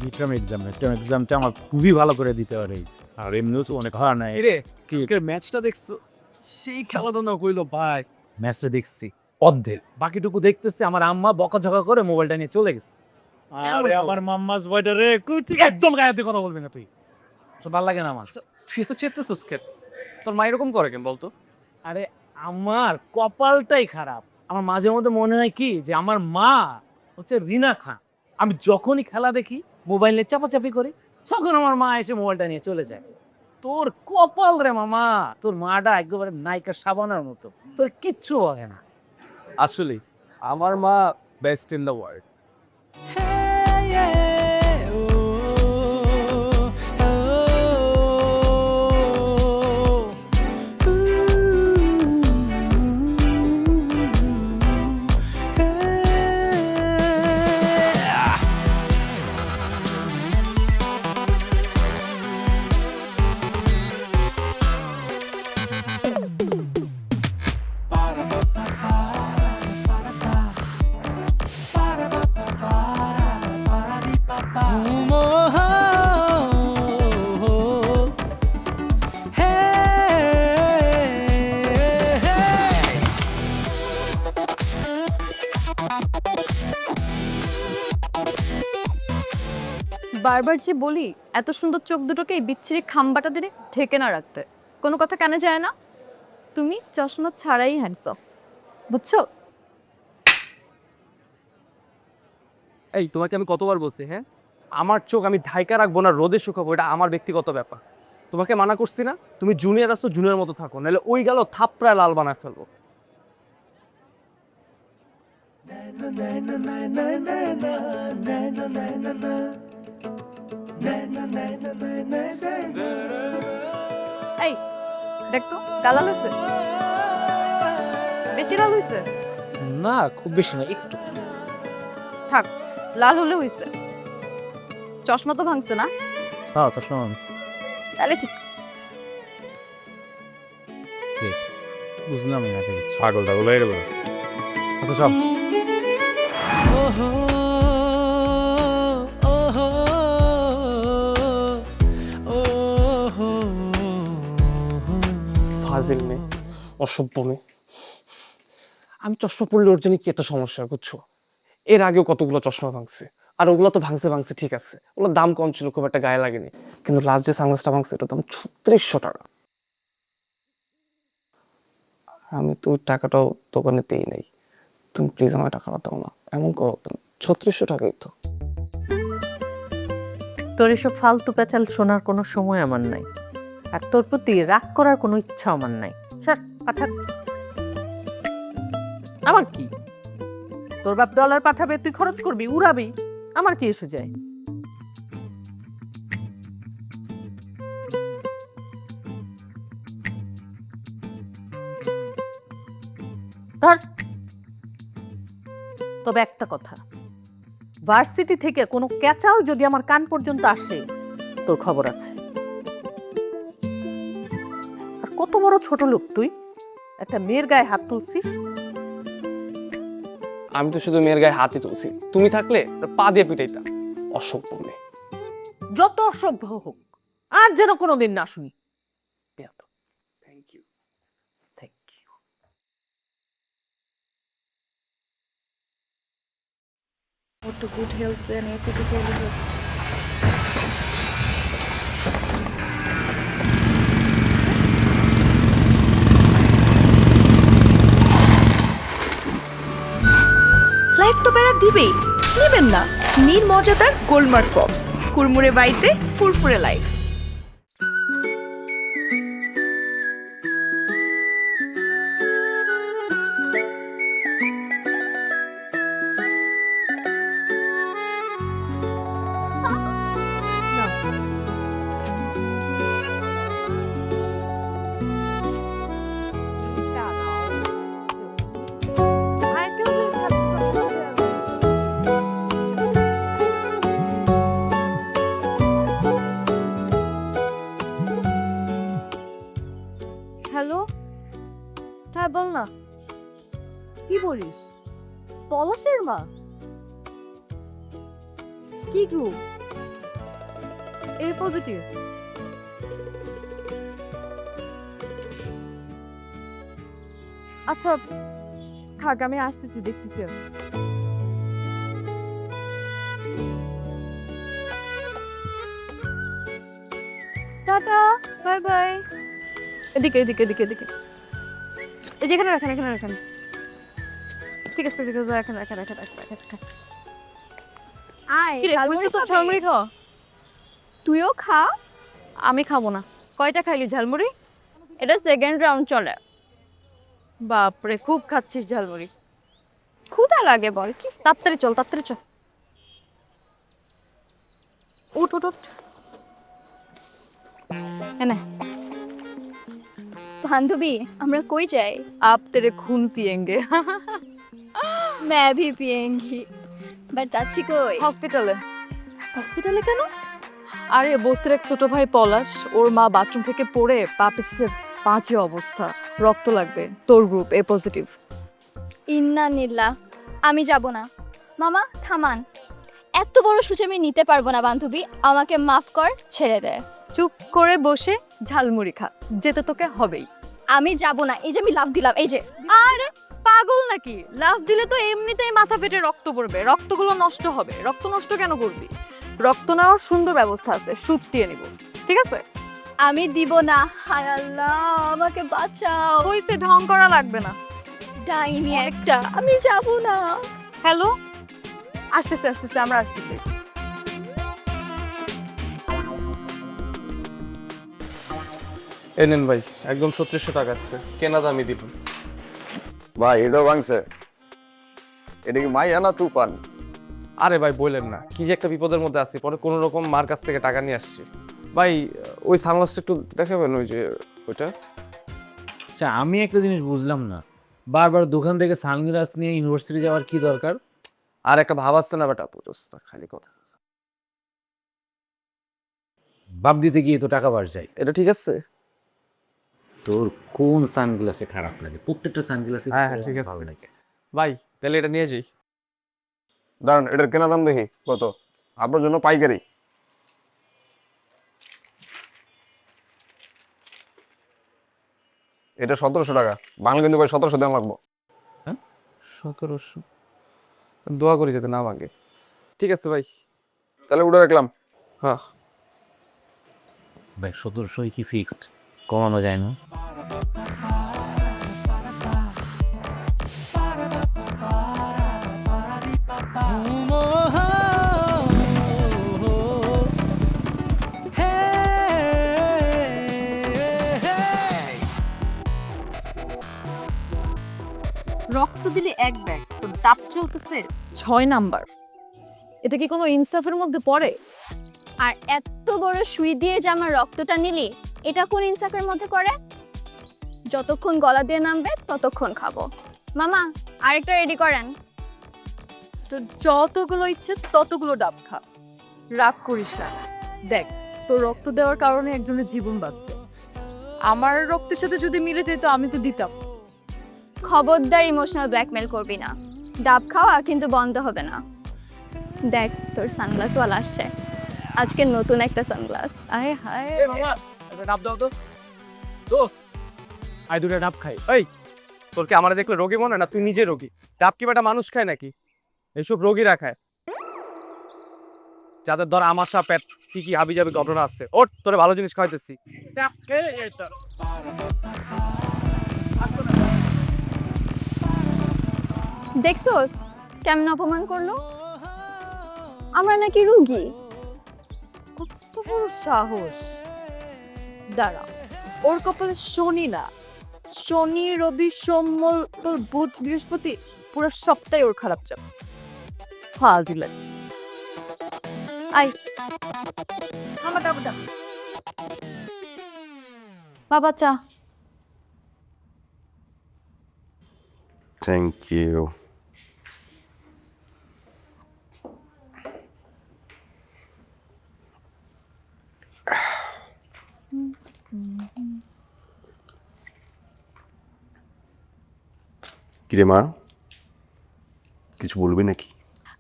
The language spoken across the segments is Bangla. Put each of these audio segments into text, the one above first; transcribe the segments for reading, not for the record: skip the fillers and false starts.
মিড টার্ম এক্সামটা আমার খুবই ভালো করে দিতে পারে আর এমনিও অনেক হয় নাই রে ক্রিকেট ম্যাচটা দেখছো সেই খেলাটা না কইলো ভাই ম্যাচটা দেখছি অর্ধেক বাকিটুকু দেখতেছি আমার আম্মা বকাঝকা করে মোবাইলটা নিয়ে চলে গেছে আরে আমার মাম্মাস বয়টা রে তুই একদম গায়ে কথা বলবি না তুই তো ভালো লাগে না আমার তুই তো চেতেছিস কেন তোর মা এরকম করে কেন বলতো আরে আমার কপালটাই খারাপ আমার মাঝে মধ্যে মনে হয় কি যে আমার মা হচ্ছে রিনা খান আমি যখনই খেলা দেখি মোবাইল নিয়ে চাপাচাপি করি তখন আমার মা এসে মোবাইলটা নিয়ে চলে যায় তোর কপাল রে মামা তোর মাটা একেবারে নায়িকা সাবানার মতো তোর কিচ্ছু বলে না আসলে আমার মা বেস্ট ইন দ্য ওয়ার্ল্ড বারবার যে বলি এত সুন্দর চোখ দুটোকে এই বিচ্ছিরি খাম্বাটা দিয়ে ঢেকে না রাখতে কোনো কথা কানে যায় না তুমি চশমা ছাড়াই হ্যান্ডসাম বুঝছো এই তোমাকে আমি কতবার বলছি হ্যাঁ আমার চোখ আমি ঢাইকা রাখবো না রোদে শুকাবো এটা আমার ব্যক্তিগত ব্যাপার তোমাকে মানা করছি না তুমি জুনিয়র আসো জুনিয়র মতো থাকো নাহলে ওই গেল থাপড়ায় লাল বানায় ফেলবো এই দেখ তো গালাল হয়েছে বেশি লাল হয়েছে না খুব বেশি না একটু থাক লাল হলে হয়েছে চশমা তো ভাঙছে না হ্যাঁ চশমা আনছি তাহলে ঠিক বুঝলাম না ঠিক পাগল টাগল হয়ে গেল আচ্ছা সব ফাজিল মেয়ে অসভ্য মেয়ে আমি চশমা পড়লে ওর জন্য কি একটা সমস্যা বুঝছো এর আগেও কতগুলো চশমা ভাঙছে আর ওগুলো তো ভাঙছে ঠিক আছে ওগুলোর দাম কম ছিল খুব একটা গায়ে লাগেনি কিন্তু লাস্ট যে সানগ্লাসটা ভাঙছে ওটার দাম 3600 টাকা আমি তো ওই টাকাটাও দোকানেতেই নেই তুমি প্লিজ আমার টাকাটা দাও না এমন করো কেন 3600 টাকাই তো তোর এসব ফালতু প্যাচাল শোনার কোনো সময় আমার নাই আর তোর প্রতি রাগ করার কোনো ইচ্ছা আমার নাই স্যার আচ্ছা আমার কি তোর বাপ ডলার পাঠাবে তুই খরচ করবি উড়াবি আমার কি এসে যায় ধর তবে একটা কথা ভার্সিটি থেকে কোনো ক্যাচাল যদি আমার কান পর্যন্ত আসে তোর খবর আছে আর কত বড় ছোট লোক তুই একটা মেয়ের গায়ে হাত তুলছিস আমি তো শুধু মেয়ের গায়ে হাতই তুলছি তুমি থাকলে পা দিয়ে পিটাইতা অসভ্য মেয়ে যত অসভ্য হোক আর যেন কোনোদিন না শুনি thank you thank you to good health and physical health. Life তো বেড়া দিবেই নেবেন না নির্মজাদার গোলমার্ক পপস কুরমুরে বাইতে ফুরফুরে লাইফ হ্যালো হ্যাঁ বল না কি বলিস পলাশের মা কি গ্রুপ এ পজিটিভ। আচ্ছা থাক, আমি আসতেছি, দেখতেছি আমি। Tata, bye bye. এদিকে এদিকে এদিকে এদিকে, এই যে এখানে রাখেন, এখানে রাখেন। ঠিক আছে ঠিক আছে, রাখেন রাখেন রাখেন রাখেন রাখেন। আয় ঝালমুড়ি তো, ঝালমুড়ি খাও। তুইও খা। আমি খাবো না। কয়টা খাইলি ঝালমুড়ি? এটা সেকেন্ড রাউন্ড চলে। বাপরে, খুব খাচ্ছিস ঝালমুড়ি। ক্ষুধা লাগে বল কি? তাড়াতাড়ি চল, তাড়াতাড়ি চল। উঠ উঠ উঠ। এনে, বান্ধবী আমরা কই যাই? आप तेरे खून पिएंगे। मैं भी पिएंगी। বাট যাচ্ছি কই? হসপিটালে। হসপিটালে কেন? আরে বস্তির এক ছোট ভাই পলাশ, ওর মা বাথরুম থেকে পড়ে পা পিছলে বাজে অবস্থা, রক্ত লাগবে। তোর গ্রুপ এ পজিটিভ। ইন্না নিল্লা, আমি যাব না। মামা থামান, এত বড় সুযোগ আমি নিতে পারবো না বান্ধবী, আমাকে মাফ কর, ছেড়ে দে। চুপ করে বসে ঝালমুড়ি খা, যেতে তোকে হবেই। আমি যাব না, এই যে আমি লাভ দিলাম, এই যে। আরে পাগল নাকি? লাফ দিলে তো এমনিতেই মাথা ফেটে রক্ত পড়বে, রক্তগুলো নষ্ট হবে। রক্ত নষ্ট কেন করবি? রক্ত নেওয়ার সুন্দর ব্যবস্থা আছে, সুচ দিয়ে নিব, ঠিক আছে? আমি দিব না। হায় আল্লাহ, আমাকে বাঁচাও। হইছে, ঢং করা লাগবে না। ডাইনি একটা, আমি যাব না। হ্যালো, আসতেছে আসতেছে, আমরা আসতেছি। এ নেন ভাই, একদম 3600 টাকা আসছে, কেনা দামই দিব। ভাই এটাও ভাঙছে। এটা কি মাইয়া না তুফান? আরে ভাই বললেন না, কি যে একটা বিপদের মধ্যে আছি, পরে কোনো রকম মার কাছ থেকে টাকা নিয়ে আসছি। ভাই ওই সানগ্লাসটা একটু দেখাবেন, ওই যে ওইটা। আচ্ছা, আমি একটা জিনিস বুঝলাম না, বারবার দোকান থেকে সানগ্লাস নিয়ে ইউনিভার্সিটি যাওয়ার কি দরকার? আর একটা ভাব আসছে না বেটা, প্রচুর খালি কথা। বাপ দিতে গিয়ে তো টাকা বার যায়। এটা ঠিক আছে? তোর কোন সানগ্লাসে খারাপ লাগে? প্রত্যেকটা সানগ্লাসে হ্যাঁ, ঠিক আছে। ভালো লাগে। ভাই তাহলে এটা নিয়ে যাই। দাঁড়ান, এটার কেনা দাম দেখি কত। আপনার জন্য পাইকারি। এটা 1700 টাকা। বাংলা কিন্তু ভাই 1700 দাম লাগবো। 1700? দোয়া করি যাতে না ভাঙে। ঠিক আছে ভাই, তাহলে উঠে রাখলাম। হ্যাঁ। ভাই 1700 কি ফিক্সড? কমানো যায় না? রক্ত দিলে এক ব্যাগ, তোর দাপ চলতেছে 6 নাম্বার। এটা কি কোনো ইনসাফের মধ্যে পড়ে? আর এত বড় সুই দিয়ে যে আমার রক্তটা নিলি, এটা কোন ইনসাফের মধ্যে করে? যতক্ষণ গলা দিয়ে নামবে ততক্ষণ খাবো। মামা আরেকটা রেডি করেন। তোর যতগুলো ইচ্ছে ততগুলো ডাব খা, রাগ করিস না। দেখ, তোর রক্ত দেওয়ার কারণে একজনের জীবন বাঁচছে। আমার রক্তের সাথে যদি মিলে যেত আমি তো দিতাম। খবরদার ইমোশনাল ব্ল্যাকমেল করবি না। ডাব খাওয়া কিন্তু বন্ধ হবে না। দেখ তোর সানগ্লাসওয়ালা আসছে, আজকে নতুন একটা সানগ্লাস। আয় হায়, এ মামা, একটা ডাব দাও তো। দোস্ত, আই দুটো ডাব খাই। এই তোর কি আমার দেখলে রোগী মনে হয় না? তুই নিজে রোগী। ডাব কি বেটা মানুষ খায় নাকি? এইসব রোগীরা খায়, যাদের ধর আমাশা, পেট কি কি হাবি যাবি ঘটনা আসছে। ওট, তোরে ভালো জিনিস খাইতেছি। ডাব খেয়ে এটা দেখছোস কেমন অপমান করলো? আমরা নাকি রুগী? কত বড় সাহস! দাঁড়া, ওর কপালে শনি না, শনি রবি সোম মঙ্গল বুধ বৃহস্পতি, পুরো সপ্তাহে ওর খারাপ চাপ। ফাজিল। আই আমার ডাবটা বাবা, চা। Thank you. কিরে মা, কিছু বলবি নাকি?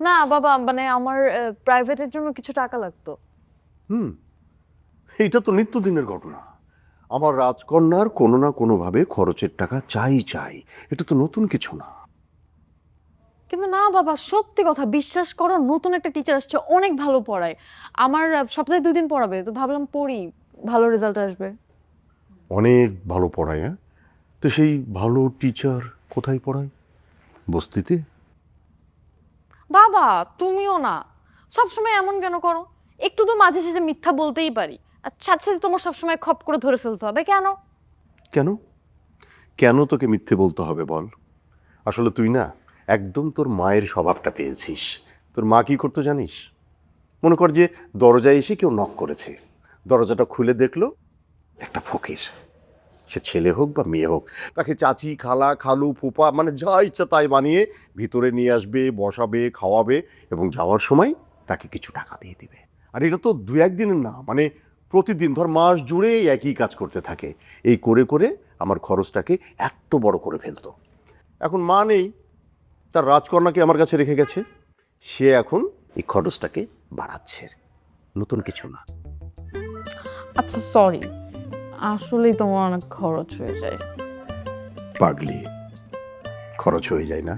না বাবা, মানে আমার প্রাইভেটের জন্য কিছু টাকা লাগতো। এইটা তো নিত্যদিনের ঘটনা। আমার রাজকন্যার কোনো না কোনোভাবে খরচের টাকা চাই চাই, এটা তো নতুন কিছু না। কিন্তু না বাবা, সত্যি কথা, বিশ্বাস করো, নতুন একটা টিচার আসছে, অনেক ভালো পড়ায়। আমার সপ্তাহে 2 দিন পড়াবে, তো ভাবলাম পড়ি, ভালো রেজাল্ট আসবে। অনেক ভালো পড়ায়, হ্যাঁ? তো সেই ভালো টিচার কোথায় পড়ায়? বস্তিতে? বাবা তুমিও না, সবসময় এমন কেন করো? একটু তো মাঝে সাঝে মিথ্যা বলতেই পারি, আর সাথে সাথে তোমার সবসময় খপ করে ধরে ফেলতে হবে কেন? কেন? কেন তোকে মিথ্যে বলতে হবে বল? আসলে তুই না একদম তোর মায়ের স্বভাবটা পেয়েছিস। তোর মা কি করতো জানিস? মনে কর যে দরজায় এসে কেউ নক করেছে, দরজাটা খুলে দেখলো একটা ফকির, সে ছেলে হোক বা মেয়ে হোক, তাকে চাচি, খালা, খালু, ফুপা মানে যা ইচ্ছা তাই বানিয়ে ভিতরে নিয়ে আসবে, বসাবে, খাওয়াবে এবং যাওয়ার সময় তাকে কিছু টাকা দিয়ে দিবে। আর এটা তো 2-1 দিনের না, মানে প্রতিদিন, ধর মাস জুড়ে একই কাজ করতে থাকে। এই করে করে আমার খরচটাকে এত বড় করে ফেলতো। এখন মা নেই, তার রাজকন্যাকে আমার কাছে রেখে গেছে, সে এখন এই খরচটাকে বাড়াচ্ছে, নতুন কিছু না। আচ্ছা সরি, আসলেই তোমার অনেক খরচ হয়ে যায়। পাগলি, খরচ হয়ে যায় না?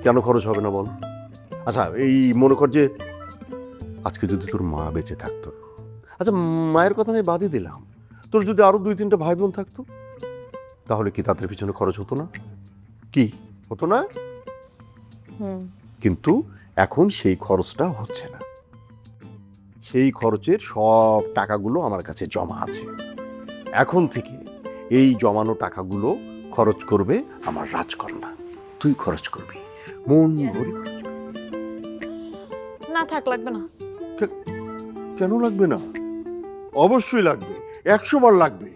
কেন খরচ হবে না বল? আচ্ছা এই মনে কর যে আজকে যদি তোর মা বেঁচে থাকতো, আচ্ছা মায়ের কথা আমি বাদই দিলাম, তোর যদি আরো 2-3টা ভাই বোন থাকতো, তাহলে কি তাদের পিছনে খরচ হতো না? কি হতো না? কিন্তু এখন সেই খরচটা হচ্ছে না। সেই খরচের সব টাকাগুলো আমার কাছে জমা আছে। এখন থেকে এই জমানো টাকাগুলো খরচ করবে আমার রাজকন্যা। তুই খরচ করবি, মন ভরে খরচ করবি। না থাক, লাগবে না। কেন লাগবে না? অবশ্যই লাগবে, 100 বার লাগবে।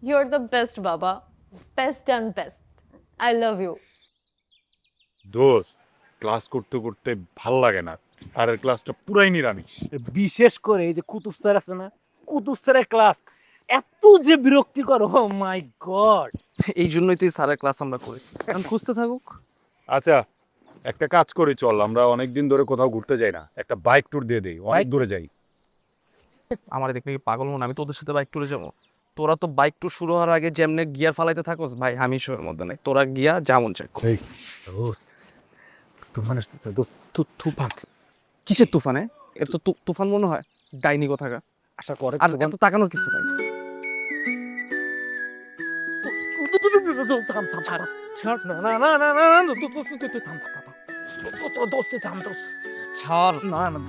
ইউ আর দ্য বেস্ট বাবা, best and best. I love you. দোস্ত, ক্লাস করতে করতে ভাল লাগে না, স্যারের ক্লাসটা পুরাই নিরামিষ। বিশেষ করে এই যে কুতুব স্যার আছে না, কুতুব স্যারের ক্লাস এত যে বিরক্তিকর, ও মাই গড। এই জন্যই তো এই স্যারের ক্লাস আমরা করি, কারণ খুঁজতে থাকুক। আচ্ছা একটা কাজ করি, চল আমরা অনেকদিন ধরে কোথাও ঘুরতে যাই না, একটা বাইক ট্যুর দিয়ে দেই, অনেক দূরে যাই। আমার দেখলে কি পাগল মন, আমি তোদের সাথে বাইক ট্যুরে যাবো? তোরা তো বাইক ট্যুর শুরু হওয়ার আগে যেমনে গিয়ার ফালাইতে থাকোস ভাই, আমি শোয়ের মধ্যে নাই। তোরা গিয়া যেমন চেক কর। তুফান আসতেছে দোস্ত। তুফান? কিসের তুফানে? এর তো তুফান মনে হয় ডাইনি কোথাকা। আশা করে আর এত তাকানোর কিছু নাই। ছাড় না না না না না না, তুই থাম থাম থাম, দোস্ত থাম দোস্ত, ছাড় না না।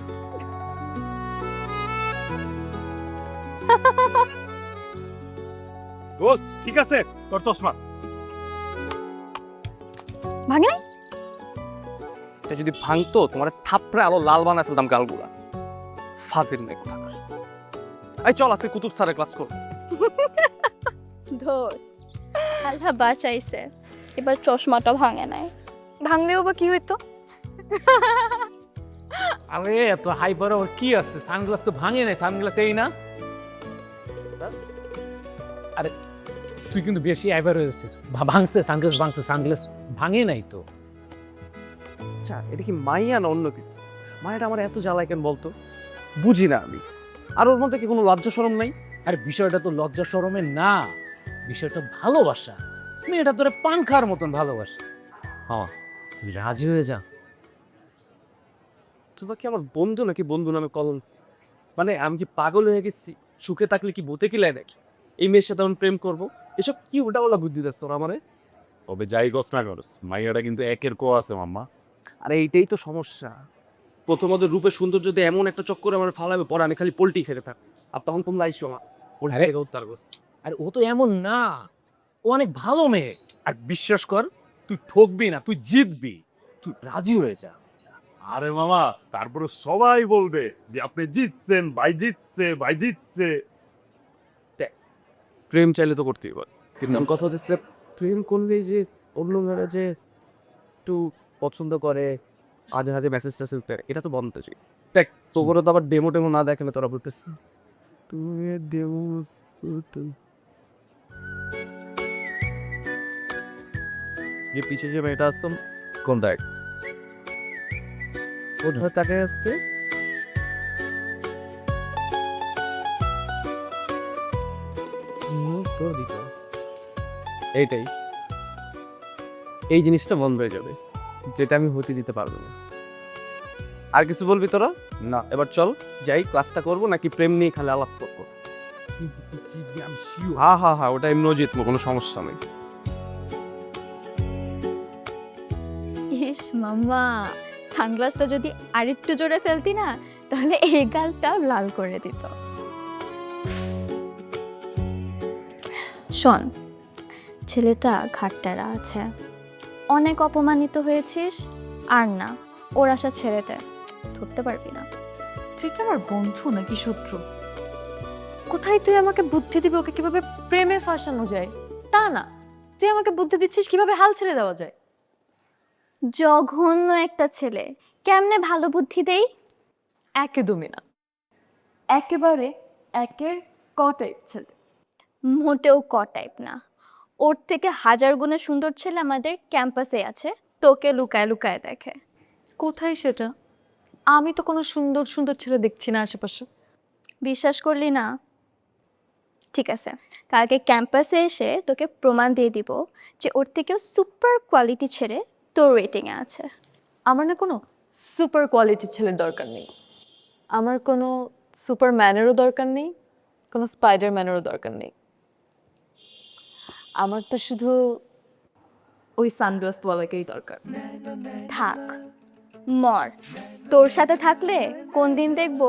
দোস্ত ঠিক আছে, তোর চশমা ভাঙে নাই? এটা যদি ভাঙতো তোমার থাপড়ে আলো লাল বানায় ফেলতাম গালগুলা। ফাজিল মেয়ে কোথাকার। এই চল আজকে কুতুব স্যারের ক্লাস করব। দোস্ত আল্লাহ বাঁচাইছে, এবার চশমাটা ভাঙে নাই। ভাঙলেও বা কি হইতো? আরে এত হাইপার ওর কি আছে, সানগ্লাস তো ভাঙে নাই, সানগ্লাস এই না। আরে তুই কিন্তু বেশি হাইপার হয়ে যাচ্ছিস। ভাঙছে সানগ্লাস, ভাঙছে সানগ্লাস, ভাঙে নাই তো। আচ্ছা এটা কি মাইয়া না অন্য কিছু? মায়াটা আমার এত জ্বালায় কেন বলতো? বুঝি না আমি। আর ওর মধ্যে কি কোনো লজ্জা শরম নাই? আরে বিষয়টা তো লজ্জা শরমের না, বিষয়টা ভালোবাসা। মেয়েটা তোরে পান খাওয়ার মতন ভালোবাসা। হ্যাঁ তুই রাজি হয়ে যা। তুই কি আমার বন্ধু নাকি বন্ধু নামে কলম? মানে আমি কি পাগল হয়ে গেছি? সুখে থাকলে কি বতে কিলায় নাকি এই মেয়ের সাথে আমি প্রেম করবো? এসব কি উল্টাপাল্টা বুদ্ধি দিস তোরা আমারে? তবে যাই গছ না করস, মাইয়াটা কিন্তু একের কো আছে মাম্মা। আরে এইটাই তো সমস্যা। প্রথমত রূপে সৌন্দর্য দিয়ে এমন একটা চক্করে আমার ফালাবে, পরে আমি খালি পোল্টি খেতে থাক। আর তখন তোমরা আইসো আমার পোল্টি থেকে উত্তর করছ। আর ও তো এমন না, ও অনেক ভালো মেয়ে। আর বিশ্বাস কর, তুই ঠকবি না, তুই জিতবি, তুই রাজি হয়ে যা। আরে মামা, তারপরে সবাই বলবে যে আপনি জিতছেন, ভাই জিতছে, ভাই জিতছে। প্রেম চাইলে তো করতেই পারে, কিন্তু কথা হচ্ছে প্রেম করলে যে অন্য মেয়েরা যে একটু পছন্দ করে, আজে হাজে মেসেজ টেসেজ দেয়, এটা তো বন্ধ চাই। দেখ তোকে তো আবার ডেমো টেমো না দেখলে তোরা বলতেছি তুমি ডেমো যে পিছে যে মেয়েটা আসছো কোন দেখ কোথায় তাকে আসছে। তোর দিত এইটাই, এই জিনিসটা বন্ধ হয়ে যাবে, যেটা আমি হতে দিতে পারবো না। আর কিছু বলবি তোরা? না, এবার চল যাই, ক্লাসটা করবো নাকি প্রেম নিয়ে খালি আলাপ করবো? হ্যাঁ হ্যাঁ হ্যাঁ, ওটা এমনিও জিতবো, কোনো সমস্যা নেই। ইস মামা, সানগ্লাসটা যদি আরেকটু জোরে ফেলতি না, তাহলে এই গালটাও লাল করে দিত। শোন, ছেলেটা ঘাটতারা আছে, অনেক অপমানিত হয়েছিস, আর না, ওর আশা ছেড়ে দে, ধরতে পারবি না। তুই কি আমার বন্ধু নাকি শত্রু? কোথায় তুই আমাকে বুদ্ধি দিবি ওকে কিভাবে প্রেমে ফাঁসানো যায়, তা না, তুই আমাকে বুদ্ধি দিচ্ছিস কিভাবে হাল ছেড়ে দেওয়া যায়। জঘন্য একটা ছেলে, কেমনে ভালো বুদ্ধি দেই? একদমই না, একেবারে একের ক টাইপ ছেলে। মোটেও ক টাইপ না, ওর থেকে হাজার গুণে সুন্দর ছেলে আমাদের ক্যাম্পাসে আছে, তোকে লুকায় লুকায় দেখে। কোথায় সেটা? আমি তো কোনো সুন্দর সুন্দর ছেলে দেখছি না আশেপাশে। বিশ্বাস করলি না? ঠিক আছে, কালকে ক্যাম্পাসে এসে তোকে প্রমাণ দিয়ে দিব যে ওর থেকেও সুপার কোয়ালিটি ছেলে তোর ওয়েটিংয়ে আছে। আমার না কোনো সুপার কোয়ালিটির ছেলের দরকার নেই, আমার কোনো সুপার ম্যানেরও দরকার নেই, কোনো স্পাইডার ম্যানেরও দরকার নেই। আমার তো শুধু ওই সানগ্লাসওয়ালাকেই দরকার। থাক, মর, তোর সাথে থাকলে কোন দিন দেখবো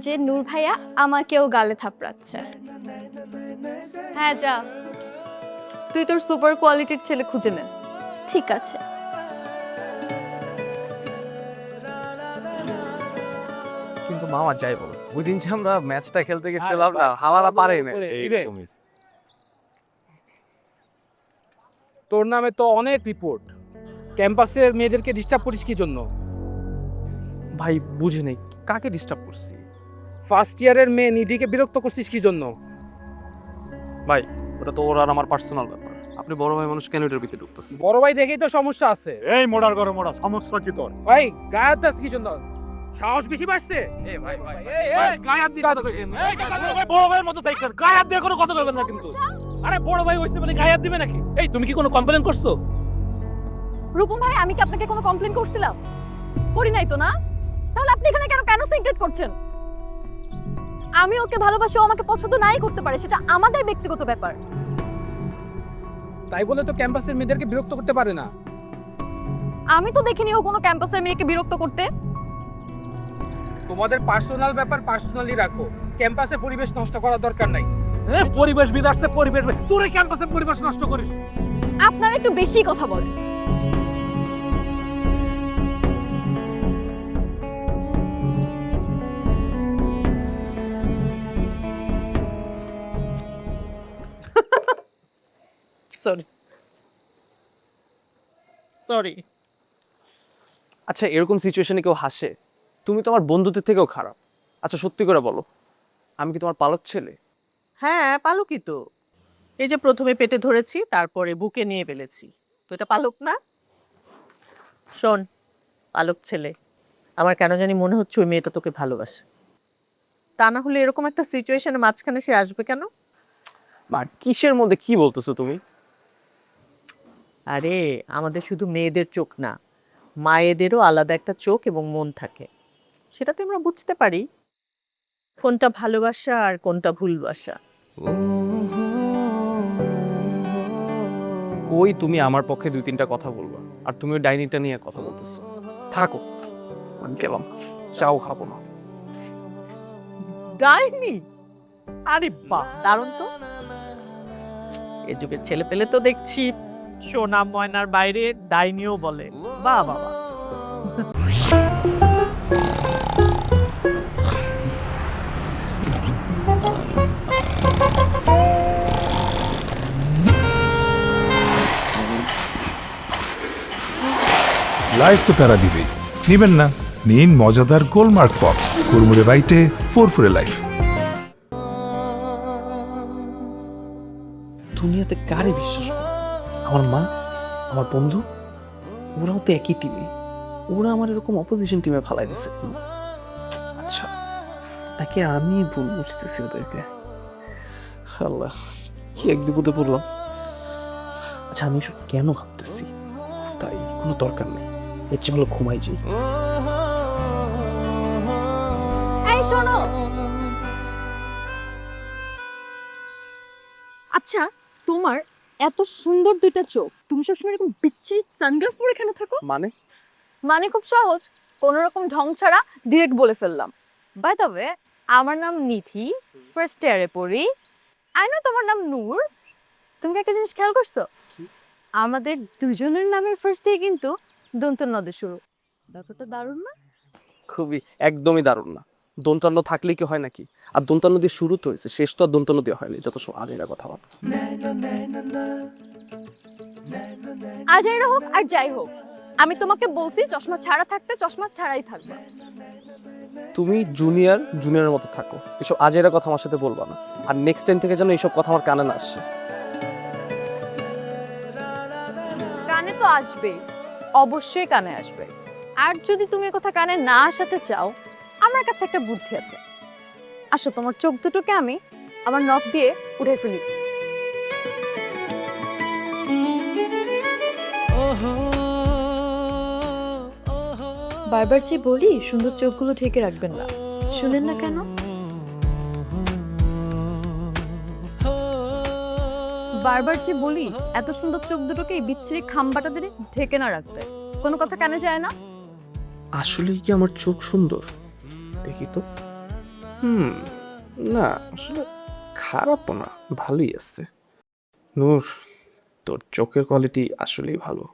যে নূর ভাইয়া আমাকেও গালে থাপড়াচ্ছে। হ্যাঁ যা, তুই তোর সুপার কোয়ালিটির ছেলে খুঁজে নে। ঠিক আছে। কিন্তু মামা যাই বলছ, ওই দিন যে আমরা ম্যাচটা খেলতে গেছিলাম না, হাওয়ারা পারে না। তোর নামে তো অনেক রিপোর্ট, ক্যাম্পাসের মেয়েদেরকে ডিস্টার্ব করিস কি জন্য? ভাই বুঝে নেই কাকে ডিস্টার্ব করছি। ফার্স্ট ইয়ারের মেয়ে নিধিকে বিরক্ত করছিস কি জন্য? ভাই ওটা তো ওর আর আমার পার্সোনাল ব্যাপার, আপনি বড় ভাই মানুষ কেন এটার ভিতরে ঢুকতেছেন? বড় ভাই দেখেই তো সমস্যা আছে। এই মোড়ার ঘরে মোড়া, সমস্যা কি তোর? ভাই গায়ে দাস কি জন্য? সাহস বেশি বাড়ছে? ভাই ভাই গায়ে হাত দিয়ে কথা কইবেন? বড় ভাইয়ের মতো দেখছেন, গায়ে হাত দিয়ে কোনো কথা কইবেন না কিন্তু। আরে বড় ভাই হইছে বলে গায়ে হাত দিবে নাকি? এই তুমি কি কোনো কমপ্লেইন করছো? রূপম ভাই, আমি কি আপনাকে কোনো কমপ্লেন করছিলাম? করি নাই তো না? তাহলে আপনি এখানে কেন কেন সিক্রেট করছেন? আমি ওকে ভালোবাসি, ও আমাকে পছন্দ নাই করতে পারে, সেটা আমাদের ব্যক্তিগত ব্যাপার। তাই বলে তো ক্যাম্পাসের মেয়েদেরকে বিরক্ত করতে পারে না। আমি তো দেখিনি ও কোনো ক্যাম্পাসের মেয়েকে বিরক্ত করতে। তোমাদের পার্সোনাল ব্যাপার পার্সোনালি রাখো, ক্যাম্পাসে পরিবেশ নষ্ট করার দরকার নাই। হ্যাঁ, পরিবেশ বিদাসে পরিবেশ, তোর ক্যাম্পাসের পরিবেশ নষ্ট করিস। আপনারা একটু বেশি কথা বলেন। Sorry sorry. আচ্ছা এরকম সিচুয়েশনে কেউ হাসে? তুমি তো আমার বন্ধুদের থেকেও খারাপ। আচ্ছা সত্যি করে বলো, আমি কি তোমার পালক ছেলে? হ্যাঁ পালকই তো, এই যে প্রথমে পেটে ধরেছি, তারপরে বুকে নিয়ে ফেলেছি, তো এটা পালক না? শোন, পালক ছেলে, আমার কেন জানি মনে হচ্ছে ওই মেয়েটা তোকে ভালোবাসে। তা না হলে এরকম একটা সিচুয়েশনের মাঝখানে সে আসবে কেন? মা কিসের মধ্যে কি বলতেছো তুমি? আরে আমাদের শুধু মেয়েদের চোখ না, মায়েদেরও আলাদা একটা চোখ এবং মন থাকে, সেটা তো আমরা বুঝতে পারি কোনটা ভালোবাসা আর কোনটা ভুলবাসা। কই তুমি আমার পক্ষে 2-3টা কথা বলবা, আর তুমি ওই ডাইনিটা নিয়ে কথা বলতেছো। থাকো, আমি গেলাম, চাও খাবো না। ডাইনি? আরে বাহ, দারুণ তো। এ যুগের ছেলে পেলে তো দেখছি সোনা ময়নার বাইরে ডাইনিও বলে। বাহ বাবা। লাইফ তো প্যারা দিবেই, নিবেন না? নিন মজাদার গোলমার্ক পপস, কুরমুরে বাইটে ফুরফুরে লাইফ। দুনিয়াতে কারে বিশ্বাস করো? আমার মা, আমার বন্ধু, ওরাও তো একই টিমে, ওরা আমার এরকম অপোজিশন টিমে ফালাই দিছে। আচ্ছা নাকি আমি ভুল বুঝতেছি ওদেরকে? আল্লাহ, কি এক বিপদে পড়লাম। আচ্ছা আমি এসব কেন ভাবতেছি? তাই কোনো দরকার নেই, এর চেয়ে ভালো ঘুমাই যাই। এই শোনো, আচ্ছা তোমার এত সুন্দর দুইটা চোখ, তুমি সবসময় এরকম বিচ্ছিরি সানগ্লাস পরে কেন থাকো? মানে খুব সহজ, কোনো রকম ঢং ছাড়া ডিরেক্ট বলে ফেললাম। বাই দ্য ওয়ে, আমার নাম নিধি, ফার্স্ট ইয়ারে পড়ি। আই নো তোমার নাম নূর। তুমি কি একটা জিনিস খেয়াল করছো? আমাদের দুজনের নামের ফার্স্ট দিয়ে কিন্তু দন্তন্নদে শুরু। ব্যাপারটা দারুণ না? খুবই, একদমই দারুণ না। দন্তান্ন থাকলেই কি হয় নাকি? আর দন্তান্ন দিয়ে শুরু তো হয়েছে, শেষ তো আর দন্তান্ন দিয়ে হয়নি। যত সব আজেরা কথাবার্তা। আজাইরা হোক আর যাই হোক, আমি তোমাকে বলছি চশমা ছাড়া থাকতে, চশমা ছাড়াই থাকবে। তুমি জুনিয়রের মতো থাকো, এসব আজেরা কথা আমার সাথে বলবা না। আর নেক্সট টাইম থেকে যেন এইসব কথা আমার কানে না আসে। কানে তো আসবেই, অবশ্যই কানে আসবে। আর যদি তুমি এ কথা কানে না আসাতে চাও, আমার কাছে একটা বুদ্ধি আছে। আসো, তোমার চোখ দুটোকে আমি আমার নখ দিয়ে উড়ে ফেলি। বারবার যে বলি সুন্দর চোখগুলো ঢেকে রাখবেন না, শুনেন না কেন? বারবার যে বলি এত সুন্দর চোখ দুটোকে এই বিচ্ছিরি খাম্বাটা দিয়ে ঢেকে না রাখতে, কোনো কথা কানে যায় না? আসলেই কি আমার চোখ সুন্দর? দেখি তো। না আসলে খারাপও না, ভালোই আছে। নূর, তোর চোখের কোয়ালিটি আসলেই ভালো।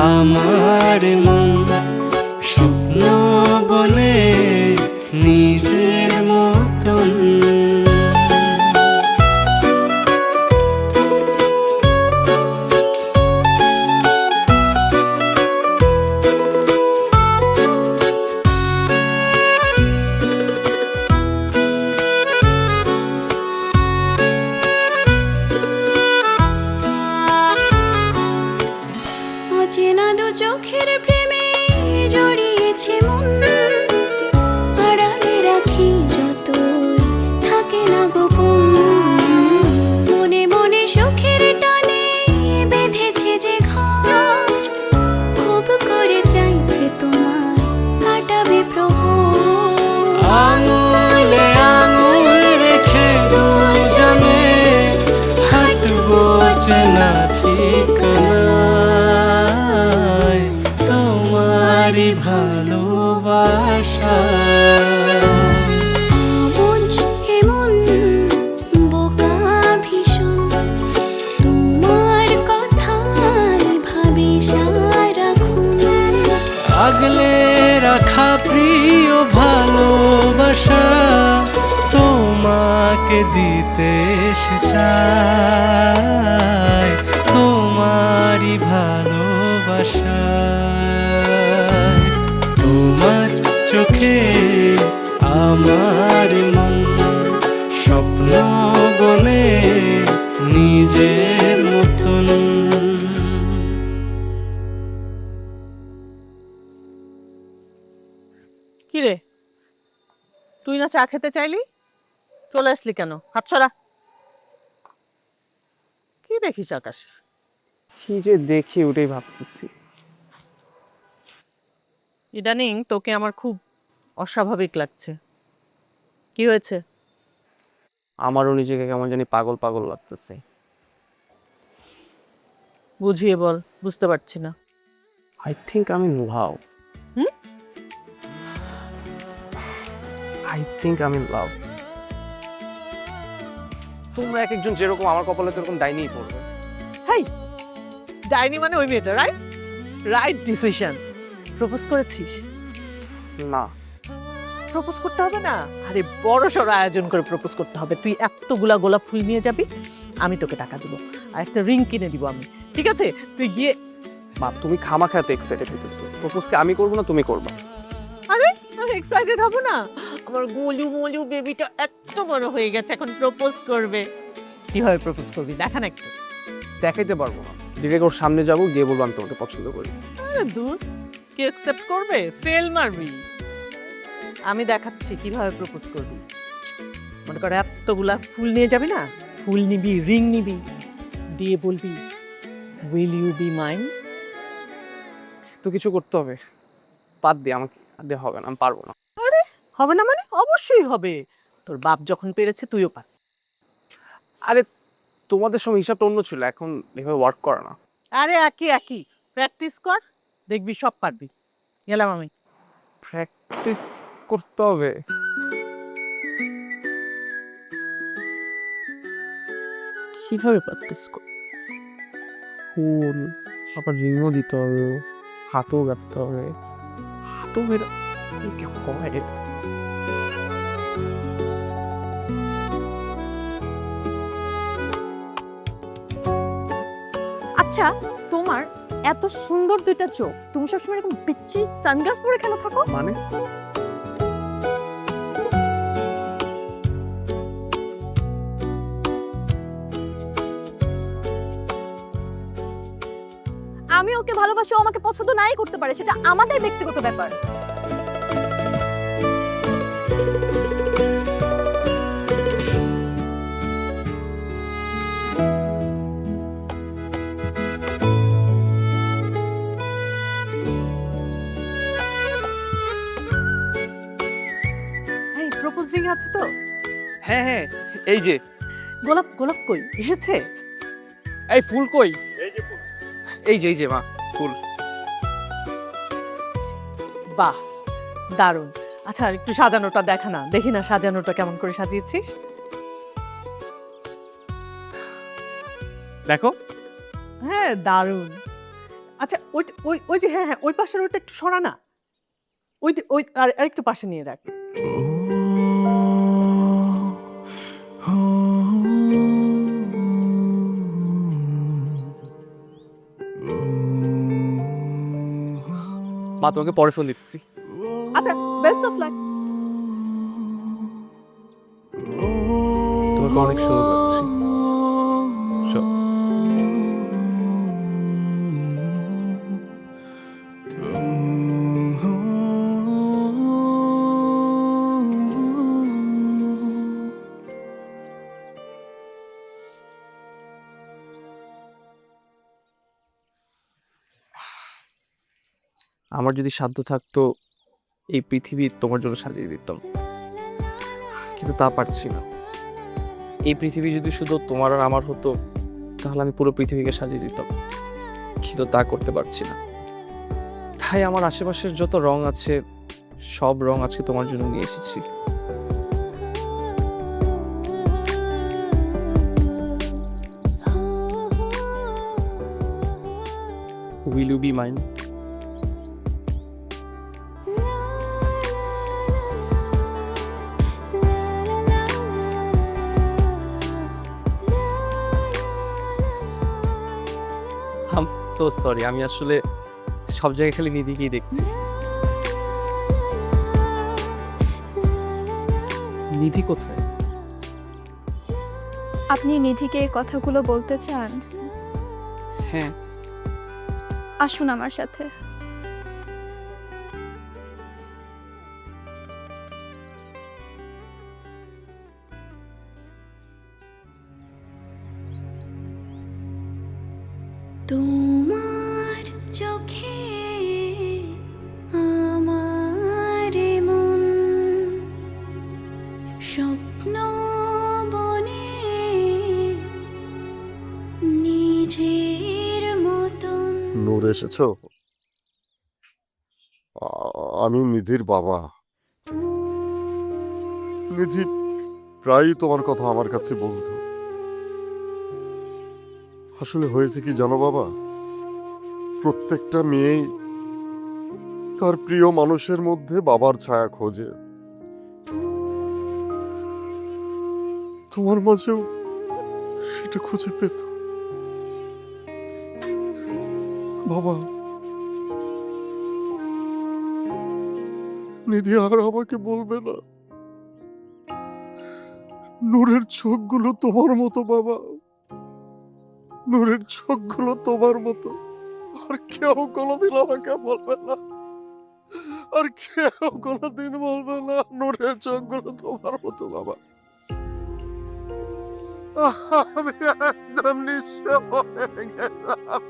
আমার মন স্বপ্ন বনে নিজের মতন। অচেনা দু চোখের প্রেমে জড়িয়েছে মন, আড়ালে রাখি যতই থাকে না গোপন। মনে মনে সুখের টানে বেঁধেছে যে ঘর, খুব করে চাইছে তোমায় কাটাবে প্রহর। আঙুলে আঙুল রেখে দুজনে হাঁটবো চেনা ঠিকানায়, তোমারই ভালোবাসা। এমন বোকা ভীষণ, তোমার কথাই ভাবি সারাক্ষণ। আগ আগলে রাখা প্রিয় ভালোবাসা তোমাকে দিতে এসে চাই তোমারই ভালোবাসা তোমার চোখে আমার মন স্বপ্ন বলে নিজের মতন কি রে, তুই না চা খেতে চাইলি, চলে আসলি কেন? হাত সরা। কি দেখিস আকাশ? কি যে দেখি ওটাই ভাবতেছি। ইদানিং তোকে আমার খুব অস্বাভাবিক লাগছে। কি হয়েছে? আমারও নিজেকে কেমন জানি পাগল পাগল লাগতেছে। বুঝিয়ে বল, বুঝতে পারছি না। আই থিঙ্ক আমি ইন লাভ। আই থিঙ্ক আমি ইন লাভ। তোমরা এক একজন যেরকম, আমার কপালে তো এরকম ডাইনিই পড়বে। হাই, ডাইনি মানে ওই মেয়েটা, রাইট? Right decision. প্রপোজ করেছিস? না, প্রপোজ করতে হবে না? আরে বড় সড় আয়োজন করে প্রপোজ করতে হবে। তুই এতগুলা গোলাপ ফুল নিয়ে যাবি, আমি তোকে টাকা দিব, আর একটা রিং কিনে দিব আমি, ঠিক আছে? তুই গিয়ে। মা তুমি খামাখাতে এক্সাইটেড হইতেছো। প্রপোজ কি আমি করবো না তুমি করবা? আরে আমি এক্সাইটেড হব না? আমার গোলু মোলু বেবিটা এত বড় হয়ে গেছে, এখন প্রপোজ করবে। কিভাবে প্রপোজ করবি দেখা না একটু। দেখাইতে পারবো না, ডিরেক্ট ওর সামনে যাবো, গিয়ে বলবো আমি তোমাকে পছন্দ করি। আরে দূর, কি অ্যাকসেপ্ট করবে? ফেল মারবি। আমি দেখাচ্ছি কিভাবে প্রপোজ করবি। মনে কর এতগুলা ফুল নিয়ে যাবি না, ফুল নিবি, রিং নিবি, দিয়ে বলবি উইল ইউ বি মাইন। তো কিছু করতে হবে, বাদ দিয়ে আমাকে দিয়ে হবে না, আমি পারবো না। আরে হবে না মানে? অবশ্যই হবে। তোর বাপ যখন পেরেছে তুইও পার। আরে তোমাদের সময় হিসাবটা অন্য ছিল, এখন এভাবে ওয়ার্ক করে না। আরে একই একই, প্র্যাকটিস কর, দেখবি সব পারবি। গেলাম আমি। প্র্যাকটিস করতে হবে। কিভাবে প্র্যাকটিস কর? ফুল, আবার রিংও দিতে হবে, হাতও গাঁথতে হবে, হাতও বের হয়। আচ্ছা, তোমার এত সুন্দর দুইটা চোখ, তুমি সবসময় এরকম বিচ্ছি সানগ্লাস পরে কেন থাকো? মানে আমি ওকে ভালোবাসি, ও আমাকে পছন্দ নাই করতে পারে, সেটা আমাদের ব্যক্তিগত ব্যাপার। এই প্রপোজিং আছে তো? হ্যাঁ হ্যাঁ, এই যে গোলাপ গোলাপ কই এসেছে? এই ফুল কই? এই যে মা ফুল। বাহ, দারুণ। আচ্ছা আর একটু সাজানোটা দেখা না, দেখি না সাজানোটা কেমন করে সাজিয়েছিস। দেখো। হ্যাঁ দারুণ। আচ্ছা ওই ওই ওই যে, হ্যাঁ হ্যাঁ, ওই পাশের ওইটা একটু সরা না, ওই ওই আর একটু পাশে নিয়ে রাখ। মা তোমাকে পরে ফোন দিতেছি। আচ্ছা, বেস্ট অফ লাক। তোমাকে অনেক সুন্দর লাগছে। আমার যদি সাধ্য থাকতো এই পৃথিবী তোমার জন্য সাজিয়ে দিতাম, কিন্তু তা পারছি না। এই পৃথিবী যদি শুধু তোমার আর আমার হতো, তাহলে আমি পুরো পৃথিবীকে সাজিয়ে দিতাম, কিন্তু তা করতে পারছি না। তাই আমার আশেপাশের যত রং আছে, সব রং আজকে তোমার জন্য নিয়ে এসেছি। Will you be mine? I'm so sorry, আমি আসলে সব জায়গায় খালি নিধিকেই দেখছি। নিধি কোথায়? আপনি নিধিকে এই কথাগুলো বলতে চান? হ্যাঁ। আসুন আমার সাথে। তোমার চোখে আমার মন স্বপ্ন বনে নিজের মতন। নূর এসেছো? আমি নিধির বাবা। নিধি প্রায়ই তোমার কথা আমার কাছে বলতো। আসলে হয়েছে কি জানো বাবা, প্রত্যেকটা মেয়েই তার প্রিয় মানুষের মধ্যে বাবার ছায়া খোঁজে। তোমার মাঝেও সেটা খুঁজে পেত। বাবা, নিধি আর আমাকে বলবে না নূরের চোখগুলো তোমার মতো বাবা, নূরের চোখগুলো তোমার মতো। আর কেউ কোনোদিন আমাকে বলবে না, আর কেউ কোনোদিন বলবে না নূরের চোখগুলো তোমার মতো বাবা। আমি একদম নিঃস্ব হয়ে গেলাম।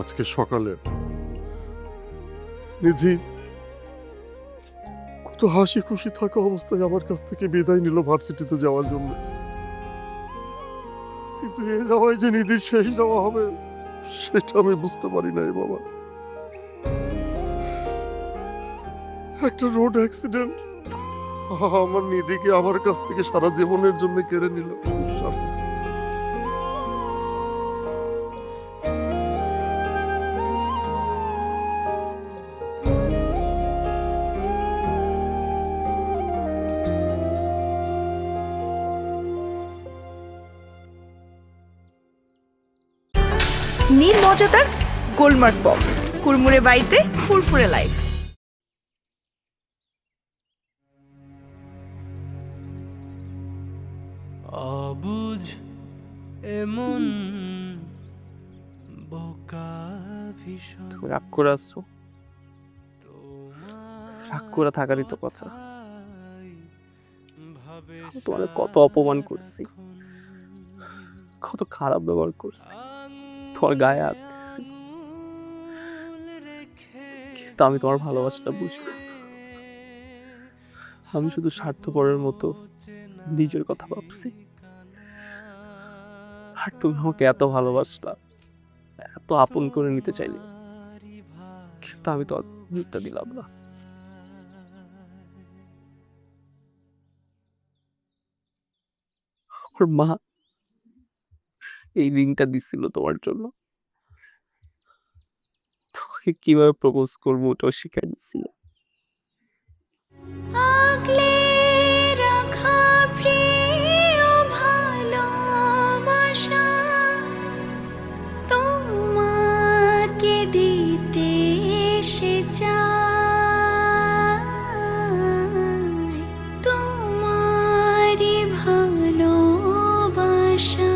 আজকে সকালে নিধি কত হাসি খুশি থাকা অবস্থায় আমার কাছ থেকে বিদায় নিল ভার্সিটিতে যাওয়ার জন্য। কিন্তু এ যাওয়াই যে নিধির শেষ যাওয়া হবে সেটা আমি বুঝতে পারি নাই বাবা। একটা রোড অ্যাক্সিডেন্ট আমার নিধিকে আমার কাছ থেকে সারা জীবনের জন্য কেড়ে নিল। নীল মজাদার গোলমার্ক বক্স, কুরমুরে বাইটে ফুরফুরে লাইফ। অবুঝ এমন বোকা ভীষণ। তুমি রাগ করে আসছো? রাগ করে থাকারই তো কথা। আমি তোমাকে কত অপমান করছি, কত খারাপ ব্যবহার করছি, তোমার গায়ে হাত দিচ্ছি, কিন্তু আমি তোমার ভালোবাসাটা বুঝি। আমি শুধু স্বার্থপরের মতো নিজের কথা ভাবছি। আর তুমি আমাকে এত ভালোবাসলা, এত আপন করে নিতে চাইলে, কিন্তু আমি তো গুরুত্ব দিলাম না। ওর মা এই রিংটা দিছিল তোমার জন্য। তোমাকে কিভাবে প্রপোজ করবো ওটাও শিখাই দিছিল। আগলে রাখা প্রিয় ভালোবাসা তোমাকে দিতে এসে চাই, তোমারই ভালোবাসা।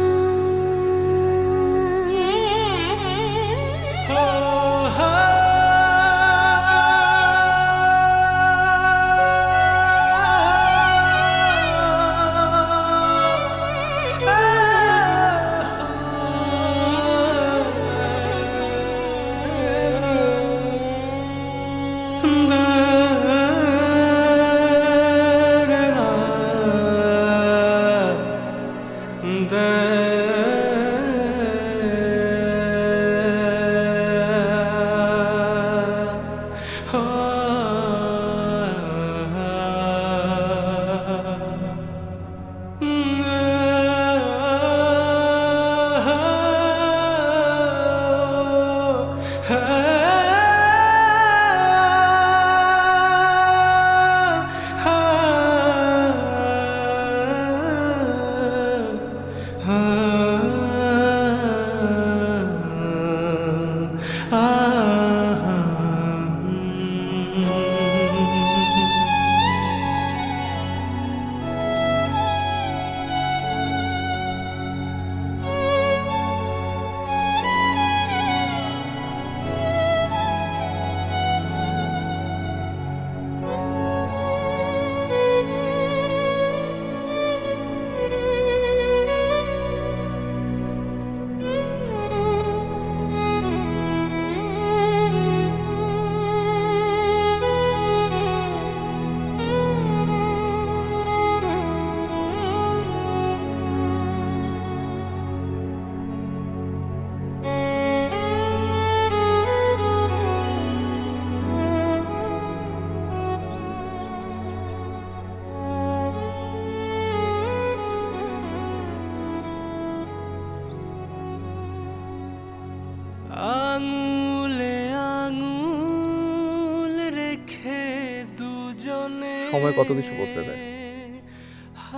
সময় কত কিছু বদলে দেয়।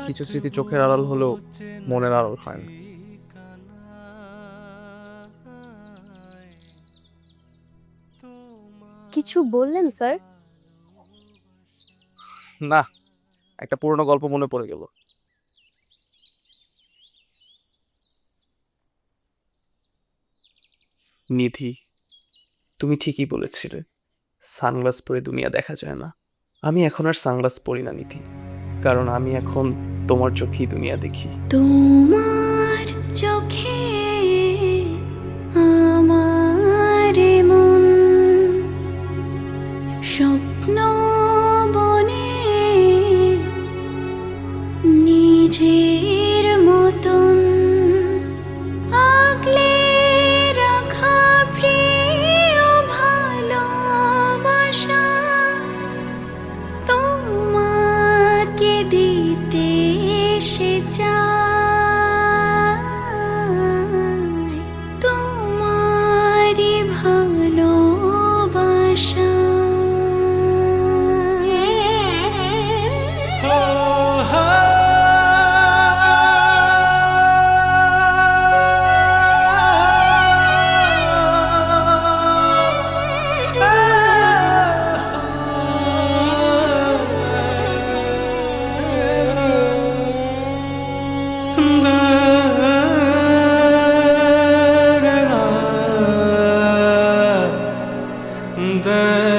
কিছু স্মৃতি চোখের আড়াল হলেও মনের আড়াল হয় না। কিছু বললেন স্যার? না, একটা পুরনো গল্প মনে পড়ে গেল। নিধি, তুমি ঠিকই বলেছিলে, সানগ্লাস পরে দুনিয়া দেখা যায় না। আমি এখন আর সানগ্লাস পরি না নিধি, কারণ আমি এখন তোমার চোখেই দুনিয়া দেখি। তোমার চোখে আমার মন স্বপ্ন বনে নিজের মতন আগলে রাখা প্রিয় ভালোবাসা তোমাকে দিতে এসে চাই তোমারই ভালোবাসা। da